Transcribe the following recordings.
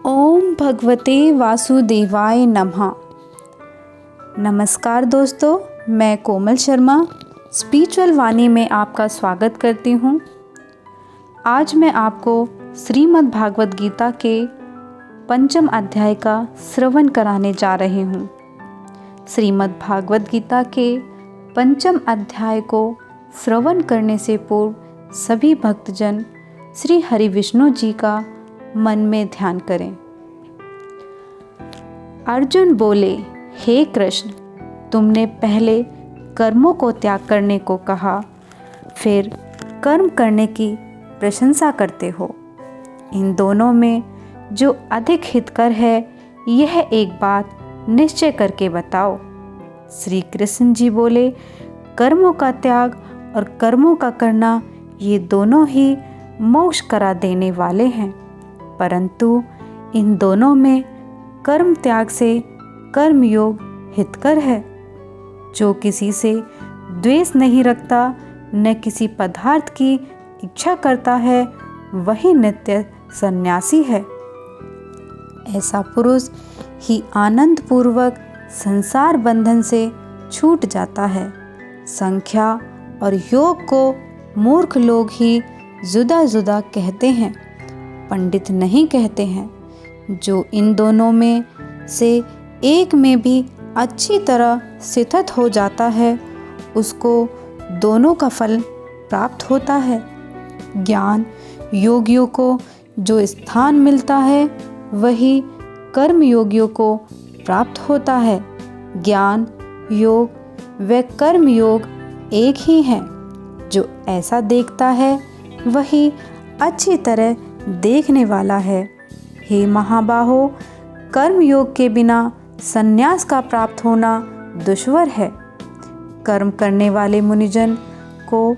ओम भगवते वासुदेवाय नमः। नमस्कार दोस्तों, मैं कोमल शर्मा स्पिरिचुअल वाणी में आपका स्वागत करती हूँ। आज मैं आपको श्रीमद् भागवत गीता के 5 अध्याय का श्रवण कराने जा रही हूँ। श्रीमद् भागवत गीता के 5 अध्याय को श्रवण करने से पूर्व सभी भक्तजन श्री हरि विष्णु जी का मन में ध्यान करें। अर्जुन बोले, हे कृष्ण, तुमने पहले कर्मों को त्याग करने को कहा, फिर कर्म करने की प्रशंसा करते हो। इन दोनों में जो अधिक हितकर है, यह एक बात निश्चय करके बताओ। श्री कृष्ण जी बोले, कर्मों का त्याग और कर्मों का करना ये दोनों ही मोक्ष करा देने वाले हैं, परंतु इन दोनों में कर्म त्याग से कर्मयोग हितकर है। जो किसी से द्वेष नहीं रखता, न किसी पदार्थ की इच्छा करता है, वही नित्य सन्यासी है। ऐसा पुरुष ही आनंद पूर्वक संसार बंधन से छूट जाता है। संख्या और योग को मूर्ख लोग ही जुदा जुदा कहते हैं, पंडित नहीं कहते हैं। जो इन दोनों में से एक में भी अच्छी तरह स्थित हो जाता है, उसको दोनों का फल प्राप्त होता है। ज्ञान योगियों को जो स्थान मिलता है, वही कर्म योगियों को प्राप्त होता है। ज्ञान योग व कर्म योग एक ही हैं। जो ऐसा देखता है, वही अच्छी तरह देखने वाला है। हे महाबाहो, कर्म योग के बिना संन्यास का प्राप्त होना दुश्वार है। कर्म करने वाले मुनिजन को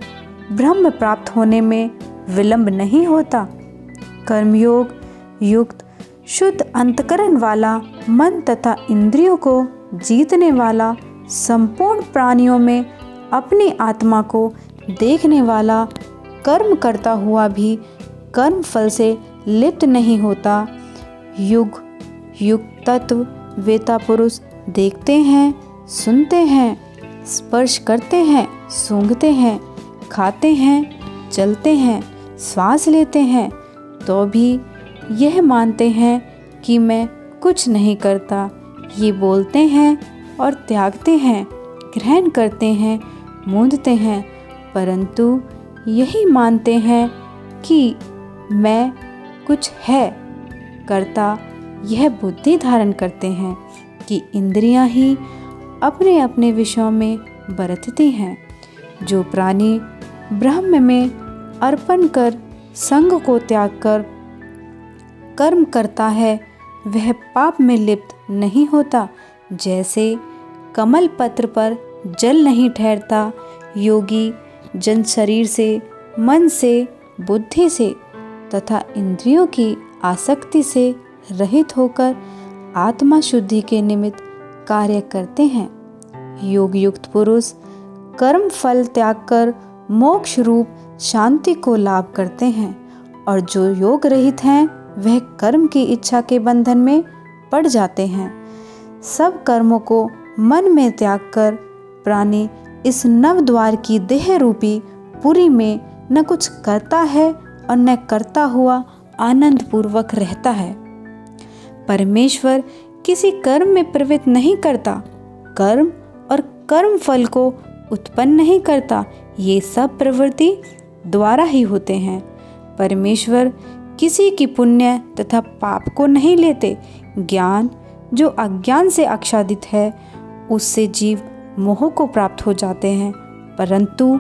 ब्रह्म प्राप्त होने में विलंब नहीं होता। कर्मयोग युक्त शुद्ध अंतकरण वाला, मन तथा इंद्रियों को जीतने वाला, संपूर्ण प्राणियों में अपनी आत्मा को देखने वाला, कर्म करता हुआ भी कर्म फल से लिप्त नहीं होता। युग तत्व वेता पुरुष देखते हैं, सुनते हैं, स्पर्श करते हैं, सूंघते हैं, खाते हैं, चलते हैं, श्वास लेते हैं, तो भी यह मानते हैं कि मैं कुछ नहीं करता। ये बोलते हैं और त्यागते हैं, ग्रहण करते हैं, मूंदते हैं, परंतु यही मानते हैं कि मैं कुछ है करता। यह बुद्धि धारण करते हैं कि इंद्रियां ही अपने अपने विषयों में बरतती हैं। जो प्राणी ब्रह्म में अर्पण कर संग को त्याग कर कर्म करता है, वह पाप में लिप्त नहीं होता। जैसे कमल पत्र पर जल नहीं ठहरता, योगी जन शरीर से, मन से, बुद्धि से तथा इंद्रियों की आसक्ति से रहित होकर आत्मा शुद्धि के निमित्त कार्य करते हैं। योग युक्त पुरुष कर्म फल त्याग कर मोक्ष रूप शांति को लाभ करते हैं, और जो योग रहित हैं, वह कर्म की इच्छा के बंधन में पड़ जाते हैं। सब कर्मों को मन में त्याग कर प्राणी इस नवद्वार की देह रूपी पुरी में न कुछ करता है और न करता हुआ आनंद पूर्वक रहता है। परमेश्वर किसी कर्म में प्रवृत्त नहीं करता, कर्म और कर्म फल को उत्पन्न नहीं करता। ये सब प्रवृत्ति द्वारा ही होते हैं। परमेश्वर किसी की पुण्य तथा पाप को नहीं लेते। ज्ञान जो अज्ञान से आच्छादित है, उससे जीव मोह को प्राप्त हो जाते हैं, परंतु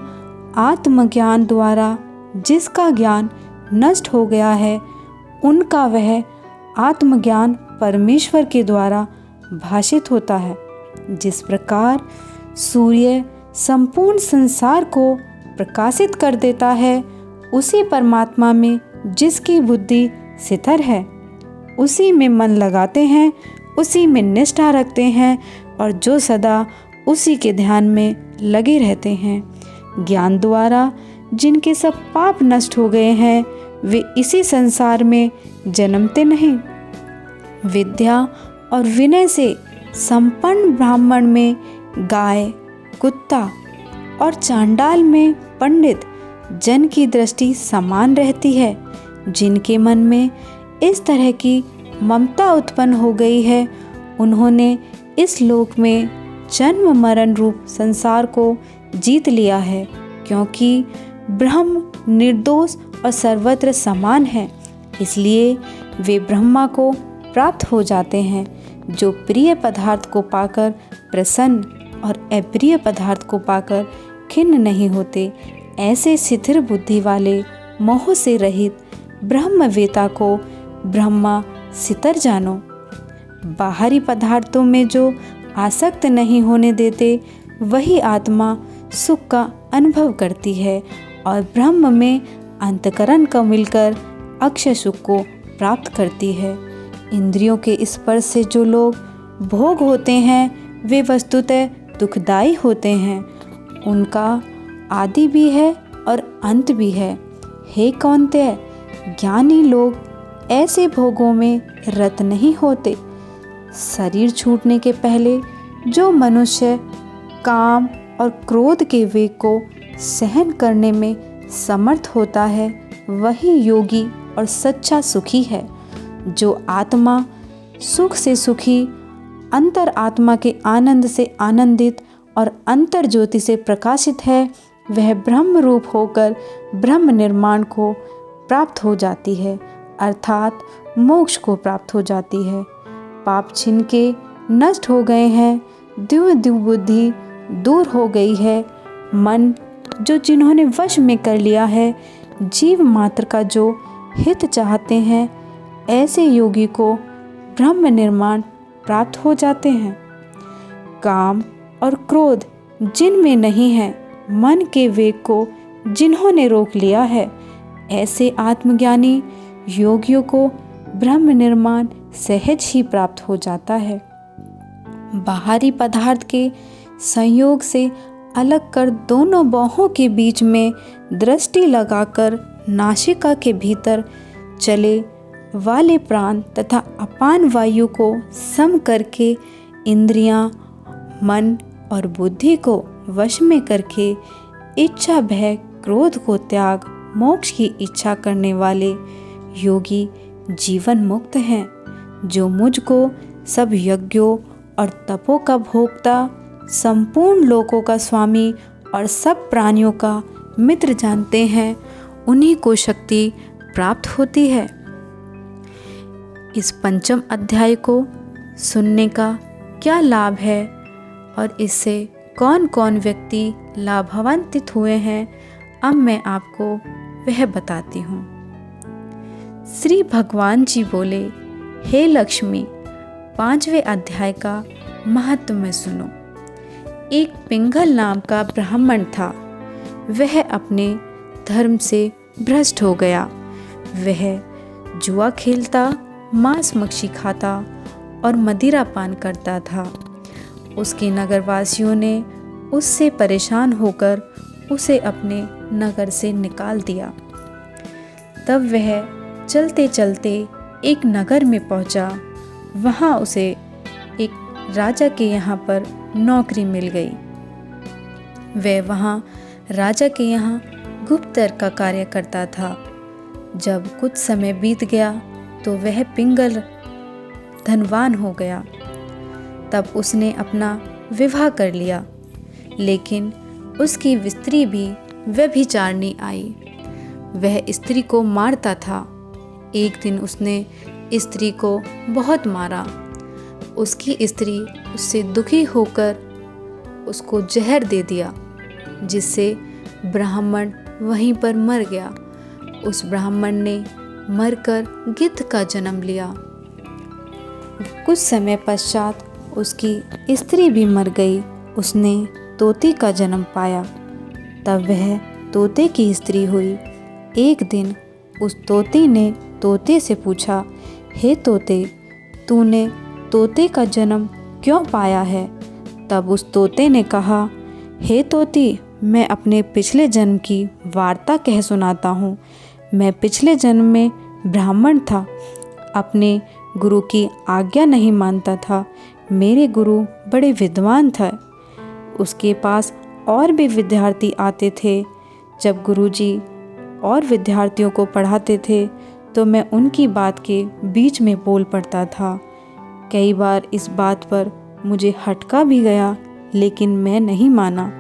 आत्मज्ञान द्वारा जिसका ज्ञान नष्ट हो गया है, उनका वह आत्मज्ञान परमेश्वर के द्वारा भाषित होता है। जिस प्रकार सूर्य संपूर्ण संसार को प्रकाशित कर देता है, उसी परमात्मा में जिसकी बुद्धि स्थिर है, उसी में मन लगाते हैं, उसी में निष्ठा रखते हैं, और जो सदा उसी के ध्यान में लगे रहते हैं। ज्ञान द्वारा जिनके सब पाप नष्ट हो गए हैं, वे इसी संसार में जन्मते नहीं। विद्या और विनय से संपन्न ब्राह्मण में गाय, कुत्ता और चांडाल में पंडित जन की दृष्टि समान रहती है। जिनके मन में इस तरह की ममता उत्पन्न हो गई है, उन्होंने इस लोक में जन्म मरण रूप संसार को जीत लिया है, क्योंकि ब्रह्म निर्दोष और सर्वत्र समान है। इसलिए वे ब्रह्मा को प्राप्त हो जाते हैं, जो प्रिय पदार्थ को पाकर प्रसन्न और अप्रिय पदार्थ को पाकर खिन्न नहीं होते। ऐसे शिथिल बुद्धि वाले मोह से रहित ब्रह्मवेता को ब्रह्मा सितर जानो। बाहरी पदार्थों में जो आसक्त नहीं होने देते, वही आत्मा सुख का अनुभव करती है और ब्रह्म में अंतकरण का मिलकर अक्षय सुख को प्राप्त करती है। इंद्रियों के स्पर्श से जो लोग भोग होते हैं, वे वस्तुतः दुखदायी होते हैं। उनका आदि भी है और अंत भी है। हे कौन्तेय, ज्ञानी लोग ऐसे भोगों में रत नहीं होते। शरीर छूटने के पहले जो मनुष्य काम और क्रोध के वेग को सहन करने में समर्थ होता है, वही योगी और सच्चा सुखी है। जो आत्मा सुख से सुखी, अंतर आत्मा के आनंद से आनंदित और अंतर ज्योति से प्रकाशित है, वह ब्रह्म रूप होकर ब्रह्म निर्माण को प्राप्त हो जाती है, अर्थात मोक्ष को प्राप्त हो जाती है। पाप छिन के नष्ट हो गए हैं, दिव्य बुद्धि दूर हो गई है। मन जो जिन्होंने वश में कर लिया है, जीव मात्र का जो हित चाहते हैं, ऐसे योगी को ब्रह्म निर्माण प्राप्त हो जाते हैं। काम और क्रोध जिनमें नहीं है, मन के वेग को जिन्होंने रोक लिया है, ऐसे आत्मज्ञानी योगियों को ब्रह्म निर्माण सहज ही प्राप्त हो जाता है। बाहरी पदार्थ के संयोग से अलग कर दोनों बाहों के बीच में दृष्टि लगाकर नासिका के भीतर चले वाले प्राण तथा अपान वायु को सम करके इंद्रियां, मन और बुद्धि को वश में करके इच्छा, भय, क्रोध को त्याग मोक्ष की इच्छा करने वाले योगी जीवन मुक्त हैं। जो मुझको सब यज्ञों और तपों का भोक्ता, संपूर्ण लोकों का स्वामी और सब प्राणियों का मित्र जानते हैं, उन्हीं को शक्ति प्राप्त होती है। इस पंचम अध्याय को सुनने का क्या लाभ है और इससे कौन कौन व्यक्ति लाभान्वित हुए हैं, अब मैं आपको वह बताती हूँ। श्री भगवान जी बोले, हे लक्ष्मी, 5वें अध्याय का महत्व में सुनो। एक पिंगल नाम का ब्राह्मण था। वह अपने धर्म से भ्रष्ट हो गया। वह जुआ खेलता, मांस मच्छी खाता और मदिरा पान करता था। उसके नगरवासियों ने उससे परेशान होकर उसे अपने नगर से निकाल दिया। तब वह चलते चलते एक नगर में पहुंचा। वहां उसे एक राजा के यहाँ पर नौकरी मिल गई। वह वहाँ राजा के यहाँ गुप्तचर का कार्य करता था। जब कुछ समय बीत गया तो वह पिंगल धनवान हो गया। तब उसने अपना विवाह कर लिया, लेकिन उसकी स्त्री भी व्यभिचारिणी आई। वह स्त्री को मारता था। एक दिन उसने स्त्री को बहुत मारा। उसकी स्त्री उससे दुखी होकर उसको जहर दे दिया, जिससे ब्राह्मण वहीं पर मर गया। उस ब्राह्मण ने मरकर गिद्ध का जन्म लिया। कुछ समय पश्चात उसकी स्त्री भी मर गई। उसने तोते का जन्म पाया। तब वह तोते की स्त्री हुई। एक दिन उस तोते ने तोते से पूछा, हे तोते, तूने तोते का जन्म क्यों पाया है? तब उस तोते ने कहा, हे तोती, मैं अपने पिछले जन्म की वार्ता कह सुनाता हूँ। मैं पिछले जन्म में ब्राह्मण था। अपने गुरु की आज्ञा नहीं मानता था। मेरे गुरु बड़े विद्वान थे, उसके पास और भी विद्यार्थी आते थे। जब गुरुजी और विद्यार्थियों को पढ़ाते थे तो मैं उनकी बात के बीच में बोल पड़ता था। कई बार इस बात पर मुझे हटका भी गया, लेकिन मैं नहीं माना।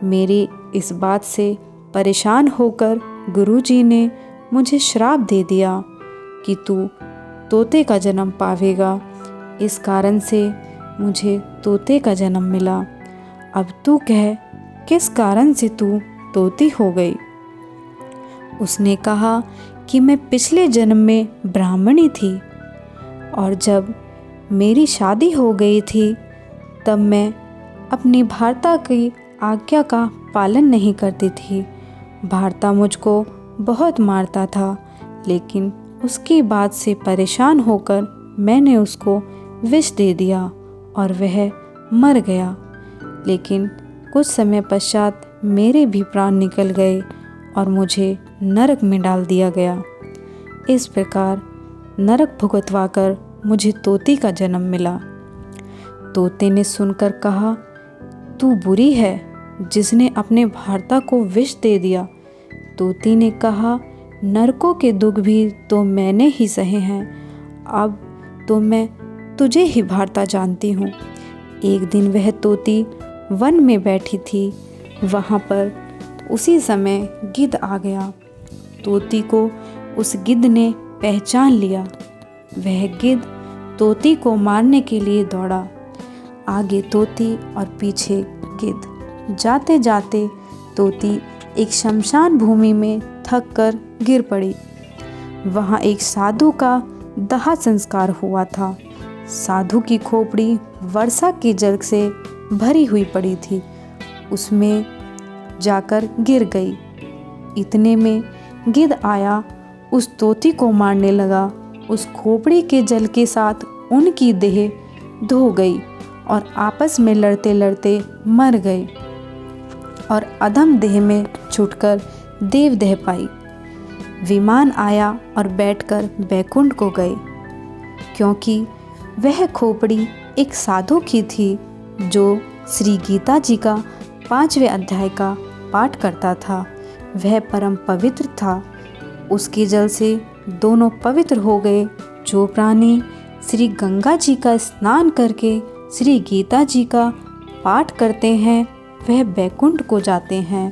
मेरी इस बात से परेशान होकर गुरुजी ने मुझे श्राप दे दिया कि तू तोते का जन्म पावेगा। इस कारण से मुझे तोते का जन्म मिला। अब तू कह, किस कारण से तू तोती हो गई? उसने कहा कि मैं पिछले जन्म में ब्राह्मणी थी और जब मेरी शादी हो गई थी तब मैं अपनी भर्ता की आज्ञा का पालन नहीं करती थी। भर्ता मुझको बहुत मारता था, लेकिन उसकी बात से परेशान होकर मैंने उसको विष दे दिया और वह मर गया। लेकिन कुछ समय पश्चात मेरे भी प्राण निकल गए और मुझे नरक में डाल दिया गया। इस प्रकार नरक भुगतवाकर मुझे तोती का जन्म मिला। तोते ने सुनकर कहा, तू बुरी है जिसने अपने भर्ता को विष दे दिया। तोती ने कहा, नरकों के दुख भी तो मैंने ही सहे हैं, अब तो मैं तुझे ही भर्ता जानती हूँ। एक दिन वह तोती वन में बैठी थी। वहाँ पर उसी समय गिद्ध आ गया। तोती को उस गिद्ध ने पहचान लिया। वह गिद्ध तोती को मारने के लिए दौड़ा। आगे तोती और पीछे गिद्ध। जाते जाते तोती एक शमशान भूमि में थक कर गिर पड़ी। वहाँ एक साधु का दाह संस्कार हुआ था। साधु की खोपड़ी वर्षा के जल से भरी हुई पड़ी थी, उसमें जाकर गिर गई। इतने में गिद्ध आया, उस तोती को मारने लगा। उस खोपड़ी के जल के साथ उनकी देह धो गई और आपस में लड़ते लड़ते मर गए और अधम देह में छूटकर देवदेह पाई। विमान आया और बैठकर बैकुंठ को गए, क्योंकि वह खोपड़ी एक साधु की थी जो श्री गीता जी का 5वें अध्याय का पाठ करता था। वह परम पवित्र था। उसके जल से दोनों पवित्र हो गए। जो प्राणी श्री गंगा जी का स्नान करके श्री गीता जी का पाठ करते हैं वह बैकुंठ को जाते हैं।